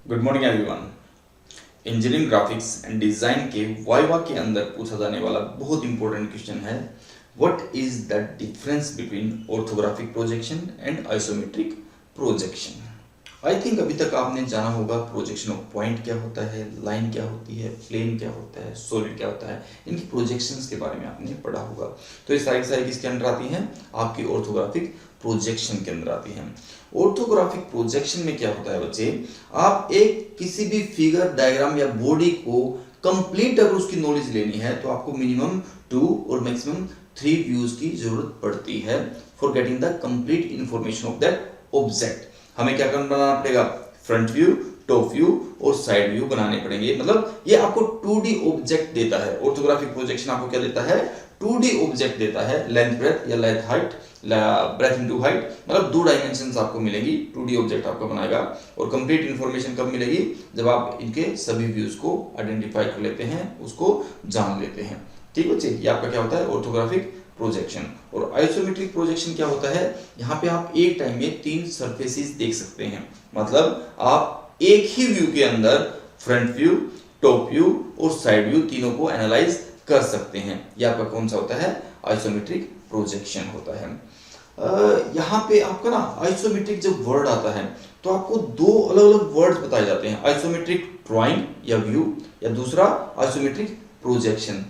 Good morning everyone. Engineering graphics and design के viva के अंदर पूछा जाने वाला बहुत इंपॉर्टेंट क्वेश्चन है, what is the difference between orthographic projection and isometric projection. I think अभी तक आपने जाना होगा प्रोजेक्शन ऑफ पॉइंट क्या होता है, लाइन क्या होती है, प्लेन क्या होता है, सॉलिड क्या होता है, इनकी प्रोजेक्शंस के बारे में आपने पढ़ा होगा। तो ये सारी सारी किसके अंदर आती हैं, आपकी ऑर्थोग्राफिक प्रोजेक्शन के अंदर आती हैं। ऑर्थोग्राफिक प्रोजेक्शन में क्या होता है बच्चे, आप एक किसी भी फिगर, डायग्राम या बॉडी को कंप्लीट अगर उसकी नॉलेज लेनी है तो आपको मिनिमम 2 और मैक्सिमम 3 व्यूज की जरूरत पड़ती है for getting the complete information of that object. हमें क्या बनाना पड़ेगा, फ्रंट व्यू, टॉप व्यू और साइड व्यू बनाने पड़ेंगे। मतलब ये आपको 2D ऑब्जेक्ट देता है। ऑर्थोग्राफिक प्रोजेक्शन आपको क्या देता है, 2D ऑब्जेक्ट देता है, लेंथ ब्रेथ या length height, breadth into height, मतलब 2 डायमेंशंस आपको मिलेगी, 2D ऑब्जेक्ट आपको बनाएगा। और कंप्लीट इंफॉर्मेशन कब मिलेगी, जब आप इनके सभी व्यूज को आइडेंटिफाई कर लेते हैं, उसको जान लेते हैं। ठीक बच्चे, ये आपका क्या होता है, ऑर्थोग्राफिक प्रोजेक्शन। और आइसोमेट्रिक प्रोजेक्शन क्या होता है, यहाँ पे आप एक टाइम में 3 सरफेसेस देख सकते हैं। मतलब आप एक ही व्यू के अंदर फ्रंट व्यू, टॉप व्यू और साइड व्यू तीनों को एनालाइज कर सकते हैं। यह आपका कौन सा होता है, आइसोमेट्रिक प्रोजेक्शन होता है। यहाँ पे आपका ना आइसोमेट्रिक जब वर्ड आता है तो आपको 2 अलग अलग वर्ड्स बताए जाते हैं, आइसोमेट्रिक ड्राइंग या व्यू, या दूसरा आइसोमेट्रिक प्रोजेक्शन।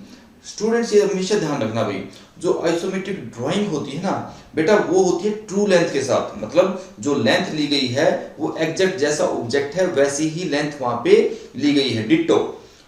स्टूडेंट्स ये हमेशा ध्यान रखना भाई, जो आइसोमेट्रिक ड्राइंग होती है ना बेटा, वो होती है ट्रू लेंथ के साथ। मतलब जो लेंथ ली गई है वो एग्जैक्ट जैसा ऑब्जेक्ट है वैसी ही लेंथ वहां पे ली गई है, डिट्टो।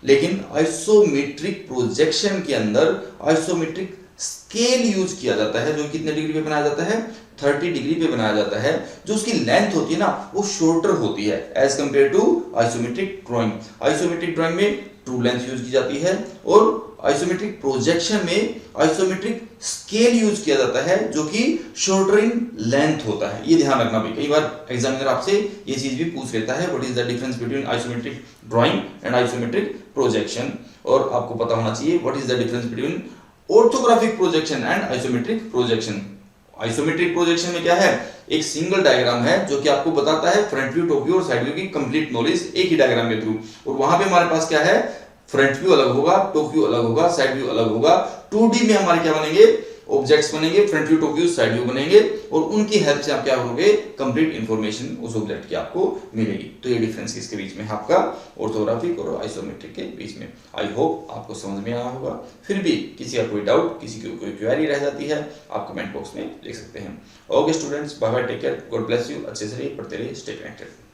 लेकिन आइसोमेट्रिक प्रोजेक्शन के अंदर आइसोमेट्रिक स्केल यूज किया जाता है, जो कितने डिग्री पे बनाया जाता है, 30 डिग्री पे बनाया जाता है। जो उसकी लेंथ होती है ना वो शॉर्टर होती है as compare to isometric drawing. Isometric drawing में ट्रू लेंथ यूज की जाती है और आइसोमेट्रिक प्रोजेक्शन में आइसोमेट्रिक स्केल यूज किया जाता है, जो कि शॉर्टर इन लेंथ होता है। ये ध्यान रखना भाई, कई बार एग्जामिनर आपसे ये चीज भी पूछ लेता है, what is the difference between isometric drawing and isometric projection. और आपको पता होना चाहिए what is the difference between orthographic projection and isometric projection. Isometric projection में क्या है, एक सिंगल डायग्राम है जो कि आपको बताता है फ्रंट व्यू, टॉप व्यू और साइड व्यू की कंप्लीट नॉलेज एक ही डायग्राम के थ्रू। और वहां पे हमारे पास क्या है, फ्रंट व्यू अलग होगा, टॉप व्यू अलग होगा, साइड व्यू अलग होगा। 2D में हमारे क्या बनेंगे, ऑब्जेक्ट्स बनेंगे, front view, top view, side view बनेंगे, और उनकी हेल्प से आप क्या करोगे, कंप्लीट इंफॉर्मेशन उस ऑब्जेक्ट की आपको मिलेगी। तो ये डिफरेंस इसके बीच में है आपका ऑर्थोग्राफिक और आइसोमेट्रिक के बीच में। आई होप आपको समझ में आया होगा। फिर भी किसी का कोई डाउट, किसी की कोई क्वेरी रह जाती है, आप कमेंट बॉक्स में लिख सकते हैं। Okay students, bye bye, take care, God bless you. अच्छे से रहिए, पढ़ते रहिए, स्टे कनेक्टेड।